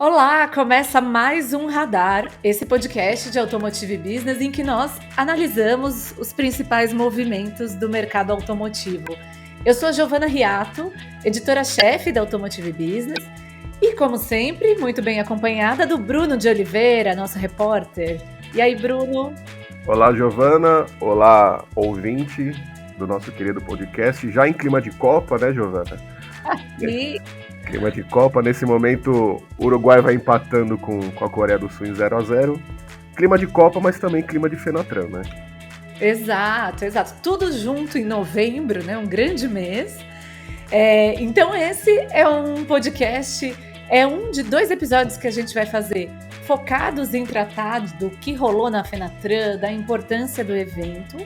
Olá, começa mais um Radar, esse podcast de Automotive Business em que nós analisamos os principais movimentos do mercado automotivo. Eu sou a Giovana Riato, editora-chefe da Automotive Business, e como sempre, muito bem acompanhada do Bruno de Oliveira, nosso repórter. E aí, Bruno? Olá, Giovana. Olá, ouvinte do nosso querido podcast. Já em clima de Copa, né, Giovana? E Clima de Copa. Nesse momento, o Uruguai vai empatando com a Coreia do Sul em 0-0. Clima de Copa, mas também clima de Fenatran, né? exato, exato. Tudo junto em novembro, né? Um grande mês. Então esse é um podcast, é um de 2 episódios que a gente vai fazer focados em tratar do que rolou na Fenatran, da importância do evento.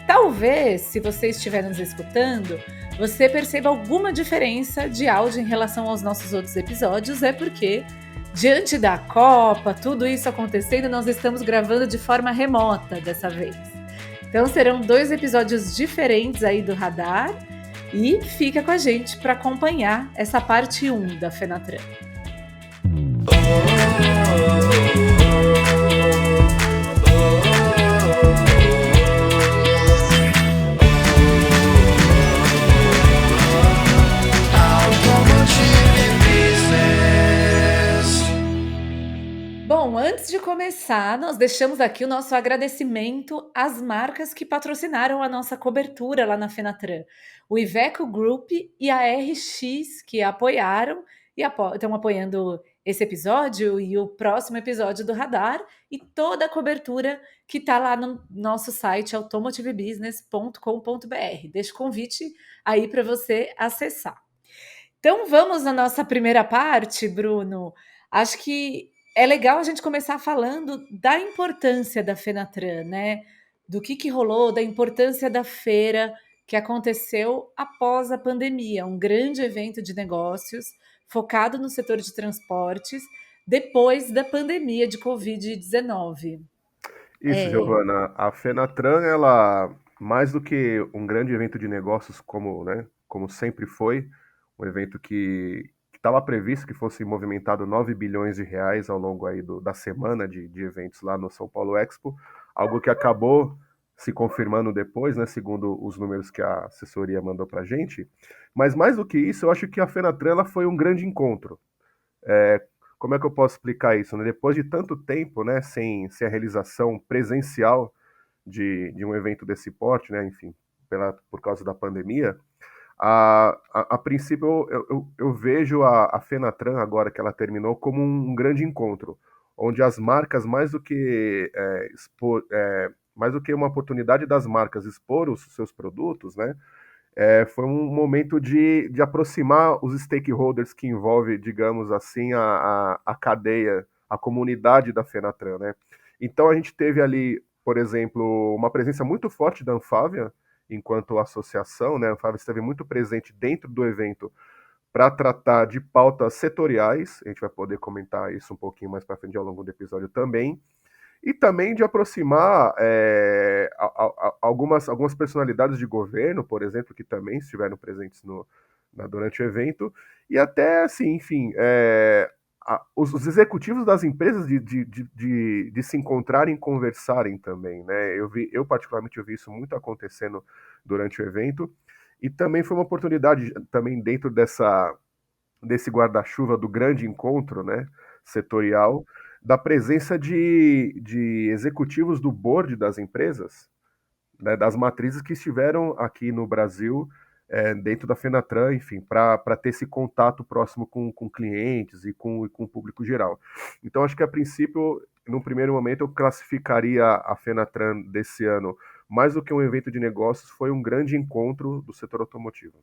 Talvez, se você estiver nos escutando, você perceba alguma diferença de áudio em relação aos nossos outros episódios, é porque diante da Copa, tudo isso acontecendo, nós estamos gravando de forma remota dessa vez. Então serão 2 episódios diferentes aí do Radar. E fica com a gente para acompanhar essa parte 1 da Fenatran. Bom, antes de começar, nós deixamos aqui o nosso agradecimento às marcas que patrocinaram a nossa cobertura lá na Fenatran. O Iveco Group e a RX, que apoiaram e estão apoiando esse episódio e o próximo episódio do Radar e toda a cobertura que está lá no nosso site automotivebusiness.com.br. Deixo o convite aí para você acessar. Então vamos na nossa primeira parte, Bruno. Acho que é legal a gente começar falando da importância da Fenatran, né? Do que rolou, da importância da feira que aconteceu após a pandemia, um grande evento de negócios focado no setor de transportes depois da pandemia de Covid-19. Isso, Giovana. A Fenatran, ela, mais do que um grande evento de negócios, como, né, como sempre foi, um evento que estava previsto que fosse movimentado 9 bilhões de reais ao longo aí da semana de eventos lá no São Paulo Expo, algo que acabou se confirmando depois, né, segundo os números que a assessoria mandou para a gente. Mas mais do que isso, eu acho que a Fenatran ela foi um grande encontro. Como é que eu posso explicar isso? Né? Depois de tanto tempo, né, sem a realização presencial de um evento desse porte, né, enfim, por causa da pandemia, a princípio eu vejo a Fenatran, agora que ela terminou, como um grande encontro, onde as marcas, mais do que uma oportunidade das marcas expor os seus produtos, né, foi um momento de aproximar os stakeholders que envolve, digamos assim, a cadeia, a comunidade da Fenatran, né? Então a gente teve ali, por exemplo, uma presença muito forte da Anfávia, enquanto associação, né? A Anfávia esteve muito presente dentro do evento para tratar de pautas setoriais, a gente vai poder comentar isso um pouquinho mais para frente ao longo do episódio também, e também de aproximar algumas personalidades de governo, por exemplo, que também estiveram presentes durante o evento, e até, assim, enfim, os executivos das empresas de se encontrarem e conversarem também, né? Eu particularmente eu vi isso muito acontecendo durante o evento, e também foi uma oportunidade, também dentro desse guarda-chuva do grande encontro, né, setorial, da presença de executivos do board das empresas, né, das matrizes que estiveram aqui no Brasil, dentro da Fenatran, enfim, para ter esse contato próximo com clientes e com o público geral. Então, acho que a princípio, num primeiro momento, eu classificaria a Fenatran desse ano, mais do que um evento de negócios, foi um grande encontro do setor automotivo.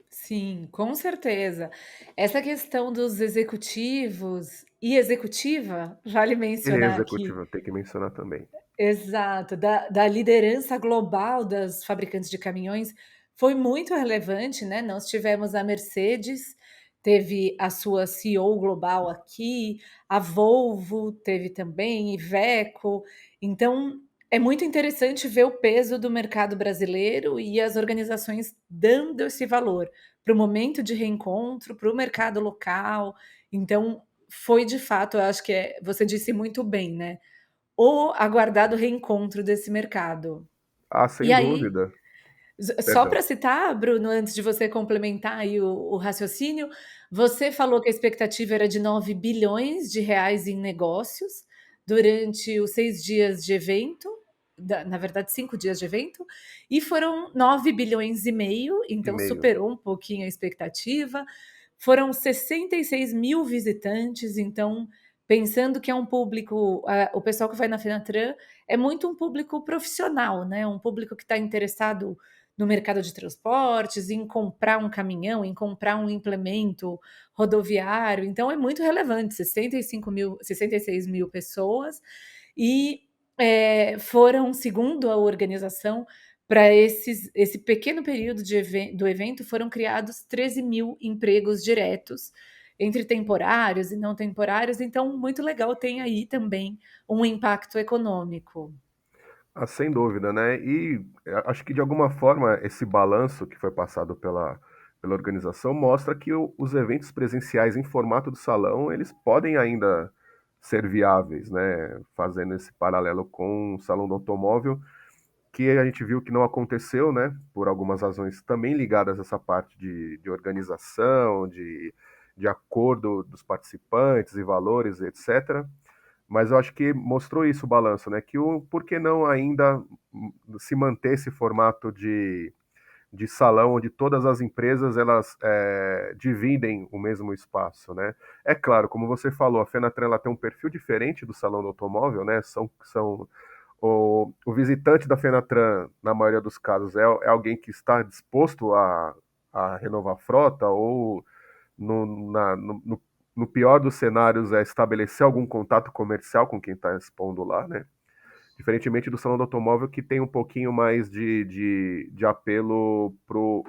Sim, com certeza. Essa questão dos executivos e executiva, vale E mencionar aqui, executivo, tem que mencionar também. exato, da liderança global das fabricantes de caminhões, foi muito relevante, né? Nós tivemos a Mercedes, teve a sua CEO global aqui, a Volvo teve também, Iveco. Então, é muito interessante ver o peso do mercado brasileiro e as organizações dando esse valor para o momento de reencontro, para o mercado local. Então, foi de fato, eu acho que você disse muito bem, né? O aguardado reencontro desse mercado. Ah, E sem aí, dúvida. só Perdão. para citar, Bruno, antes de você complementar aí o raciocínio, você falou que a expectativa era de 9 bilhões de reais em negócios durante os 6 dias de evento, na verdade, 5 dias de evento, e foram 9 bilhões e meio, E então meio. superou um pouquinho a expectativa. Foram 66 mil visitantes, então, pensando que é um público, o pessoal que vai na Fenatran é muito um público profissional, né? Um público que está interessado no mercado de transportes, em comprar um caminhão, em comprar um implemento rodoviário. Então é muito relevante, 66 mil pessoas. E foram, segundo a organização, para esse pequeno período do evento, foram criados 13 mil empregos diretos, entre temporários e não temporários. Então, muito legal, tem aí também um impacto econômico. Ah, sem dúvida, né? E acho que de alguma forma esse balanço que foi passado pela organização mostra que os eventos presenciais em formato de salão, eles podem ainda ser viáveis, né? Fazendo esse paralelo com o salão do automóvel, que a gente viu que não aconteceu, né? Por algumas razões também ligadas a essa parte de organização, de acordo dos participantes e valores, etc. Mas eu acho que mostrou isso o balanço, né? Que por que não ainda se manter esse formato de salão onde todas as empresas elas dividem o mesmo espaço, né? É claro, como você falou, a Fenatran ela tem um perfil diferente do salão do automóvel, né? São o visitante da Fenatran, na maioria dos casos, é alguém que está disposto a renovar a frota ou no pior dos cenários, é estabelecer algum contato comercial com quem está expondo lá, né? Diferentemente do salão do automóvel, que tem um pouquinho mais de apelo pro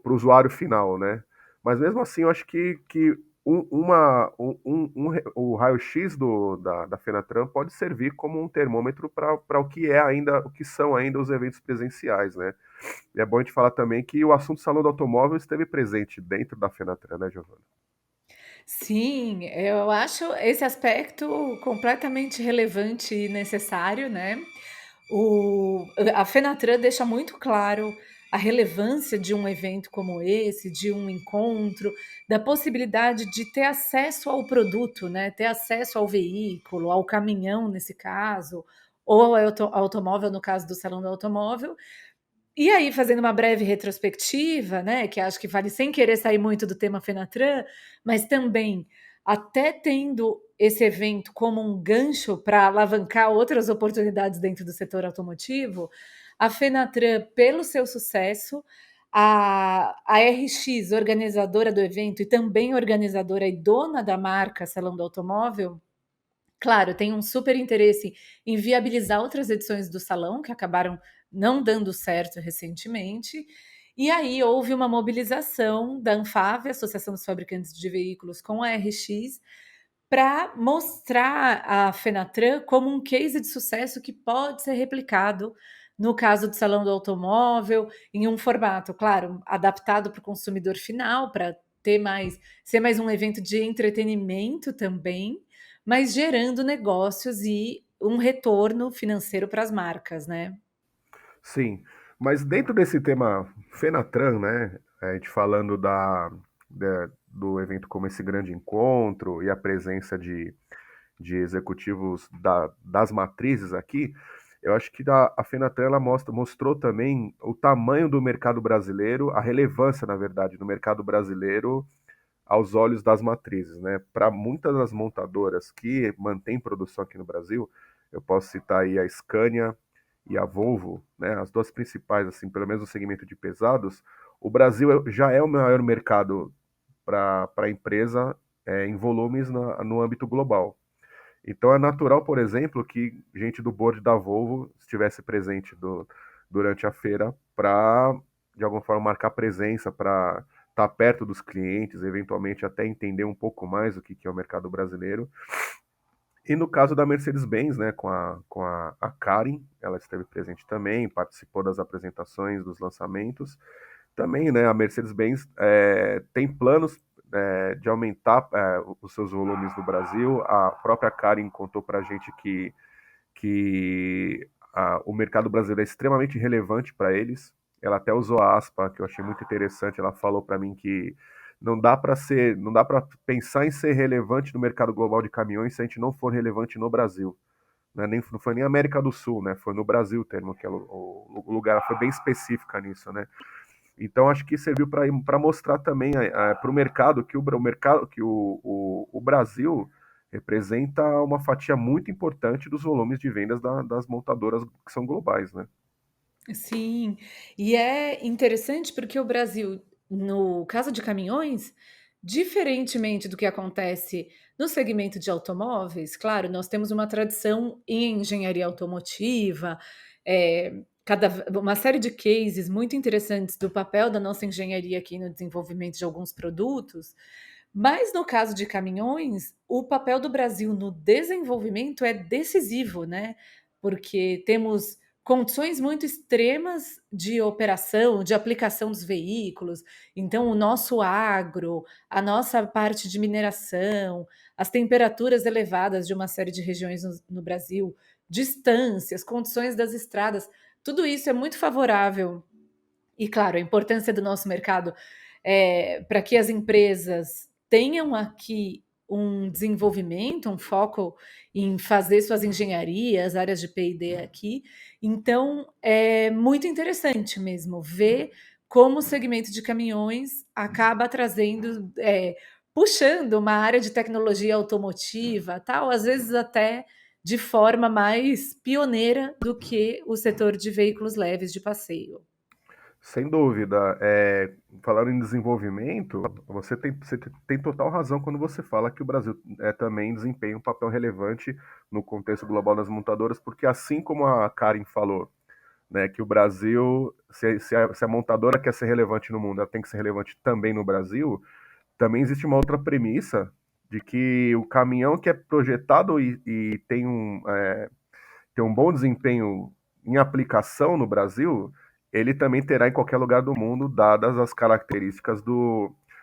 usuário final, né? Mas mesmo assim, eu acho que o raio-x da Fenatran pode servir como um termômetro para o que é ainda, o que são ainda os eventos presenciais, né? E é bom a gente falar também que o assunto salão do automóvel esteve presente dentro da Fenatran, né, Giovana? Sim, eu acho esse aspecto completamente relevante e necessário, né? O, a Fenatran deixa muito claro a relevância de um evento como esse, de um encontro, da possibilidade de ter acesso ao produto, né? Ter acesso ao veículo, ao caminhão, nesse caso, ou ao automóvel, no caso do Salão do Automóvel. E aí, fazendo uma breve retrospectiva, né, que acho que vale sem querer sair muito do tema Fenatran, mas também até tendo esse evento como um gancho para alavancar outras oportunidades dentro do setor automotivo, a Fenatran, pelo seu sucesso, a RX, organizadora do evento e também organizadora e dona da marca Salão do Automóvel, claro, tem um super interesse em viabilizar outras edições do salão que acabaram não dando certo recentemente. E aí houve uma mobilização da Anfave, Associação dos Fabricantes de Veículos, com a RX, para mostrar a Fenatran como um case de sucesso que pode ser replicado no caso do Salão do Automóvel, em um formato, claro, adaptado para o consumidor final, para ser mais um evento de entretenimento também, mas gerando negócios e um retorno financeiro para as marcas, né? Sim, mas dentro desse tema Fenatran, né, a gente falando do evento como esse grande encontro e a presença de executivos das matrizes aqui, eu acho que a Fenatran ela mostrou também o tamanho do mercado brasileiro, a relevância, na verdade, do mercado brasileiro aos olhos das matrizes, né? Para muitas das montadoras que mantêm produção aqui no Brasil, eu posso citar aí a Scania e a Volvo, né? As duas principais, assim, pelo menos no segmento de pesados, o Brasil já é o maior mercado para a empresa em volumes no âmbito global. Então é natural, por exemplo, que gente do board da Volvo estivesse presente durante a feira para, de alguma forma, marcar presença, para estar perto dos clientes, eventualmente até entender um pouco mais o que é o mercado brasileiro. E no caso da Mercedes-Benz, né, com a Karen, ela esteve presente também, participou das apresentações, dos lançamentos. Também, né, a Mercedes-Benz tem planos de aumentar os seus volumes no Brasil. A própria Karen contou para a gente que o mercado brasileiro é extremamente relevante para eles. Ela até usou a aspa, que eu achei muito interessante. Ela falou para mim que não dá para pensar em ser relevante no mercado global de caminhões se a gente não for relevante no Brasil. Não foi nem América do Sul, né? Foi no Brasil o termo, que o lugar. Ela foi bem específica nisso, né? Então acho que serviu para mostrar também para o mercado que o Brasil representa uma fatia muito importante dos volumes de vendas das montadoras que são globais, né? Sim, e é interessante porque o Brasil, no caso de caminhões, diferentemente do que acontece no segmento de automóveis, claro, nós temos uma tradição em engenharia automotiva, uma série de cases muito interessantes do papel da nossa engenharia aqui no desenvolvimento de alguns produtos, mas no caso de caminhões, o papel do Brasil no desenvolvimento é decisivo, né? Porque temos condições muito extremas de operação, de aplicação dos veículos. Então, o nosso agro, a nossa parte de mineração, as temperaturas elevadas de uma série de regiões no Brasil, distâncias, condições das estradas, tudo isso é muito favorável. E, claro, a importância do nosso mercado para que as empresas tenham aqui um desenvolvimento, um foco em fazer suas engenharias, áreas de P&D aqui. Então, é muito interessante mesmo ver como o segmento de caminhões acaba trazendo, puxando uma área de tecnologia automotiva, tal, às vezes até de forma mais pioneira do que o setor de veículos leves de passeio. Sem dúvida. Falando em desenvolvimento, você tem total razão quando você fala que o Brasil também desempenha um papel relevante no contexto global das montadoras, porque assim como a Karen falou, né, que o Brasil, se a montadora quer ser relevante no mundo, ela tem que ser relevante também no Brasil, também existe uma outra premissa de que o caminhão que é projetado e tem um bom desempenho em aplicação no Brasil, ele também terá em qualquer lugar do mundo, dadas as características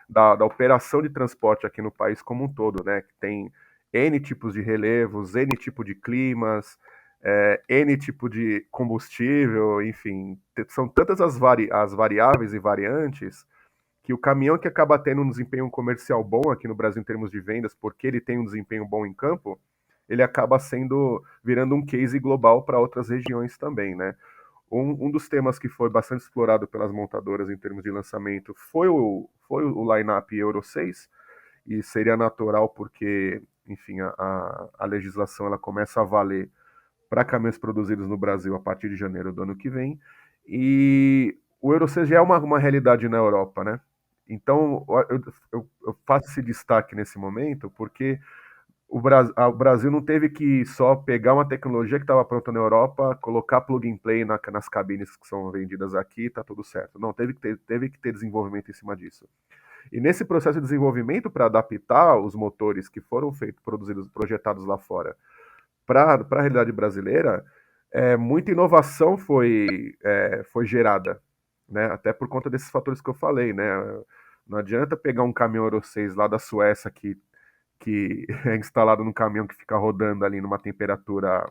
da operação de transporte aqui no país como um todo, né? Que tem N tipos de relevos, N tipo de climas, N tipo de combustível, enfim, são tantas as variáveis e variantes que o caminhão que acaba tendo um desempenho comercial bom aqui no Brasil em termos de vendas, porque ele tem um desempenho bom em campo, ele acaba virando um case global para outras regiões também, né? Um dos temas que foi bastante explorado pelas montadoras em termos de lançamento foi o line-up Euro 6, e seria natural porque, enfim, a legislação ela começa a valer para caminhões produzidos no Brasil a partir de janeiro do ano que vem, e o Euro 6 já é uma realidade na Europa, né? Então, eu faço esse destaque nesse momento porque o Brasil não teve que só pegar uma tecnologia que estava pronta na Europa, colocar plug and play nas cabines que são vendidas aqui, tá tudo certo. Não, teve que ter desenvolvimento em cima disso. E nesse processo de desenvolvimento para adaptar os motores que foram produzidos, projetados lá fora para a realidade brasileira, muita inovação foi gerada, né? Até por conta desses fatores que eu falei, né? Não adianta pegar um caminhão Euro 6 lá da Suécia que é instalado num caminhão que fica rodando ali numa temperatura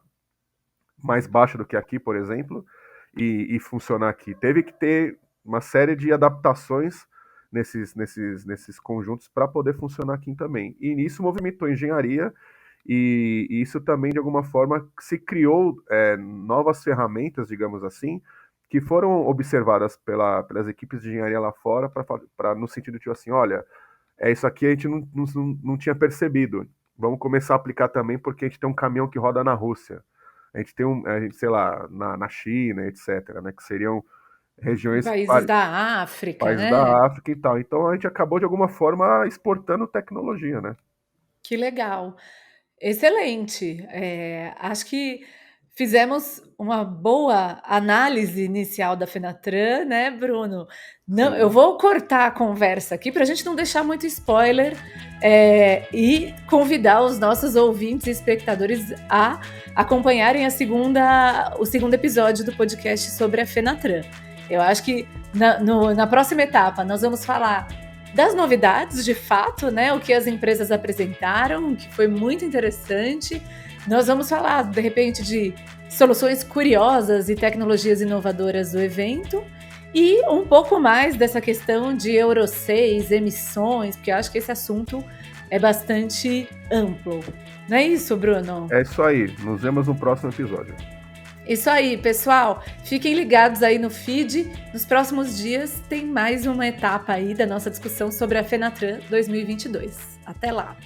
mais baixa do que aqui, por exemplo, e funcionar aqui. Teve que ter uma série de adaptações nesses conjuntos para poder funcionar aqui também. E nisso movimentou a engenharia e isso também, de alguma forma, se criou novas ferramentas, digamos assim, que foram observadas pelas equipes de engenharia lá fora no sentido de, tipo assim, olha, isso aqui a gente não tinha percebido. Vamos começar a aplicar também porque a gente tem um caminhão que roda na Rússia. A gente tem sei lá, na China, etc., né? Que seriam regiões... Países da África, países né? da África e tal. Então a gente acabou, de alguma forma, exportando tecnologia, né? Que legal. Excelente. Acho que fizemos uma boa análise inicial da Fenatran, né, Bruno? Não, eu Sim. vou cortar a conversa aqui para a gente não deixar muito spoiler e convidar os nossos ouvintes e espectadores a acompanharem o segundo episódio do podcast sobre a Fenatran. Eu acho que na próxima etapa nós vamos falar das novidades, de fato, né? O que as empresas apresentaram, que foi muito interessante. Nós vamos falar, de repente, de soluções curiosas e tecnologias inovadoras do evento e um pouco mais dessa questão de Euro 6, emissões, porque eu acho que esse assunto é bastante amplo. Não é isso, Bruno? É isso aí. Nos vemos no próximo episódio. Isso aí, pessoal. Fiquem ligados aí no feed. Nos próximos dias tem mais uma etapa aí da nossa discussão sobre a Fenatran 2022. Até lá!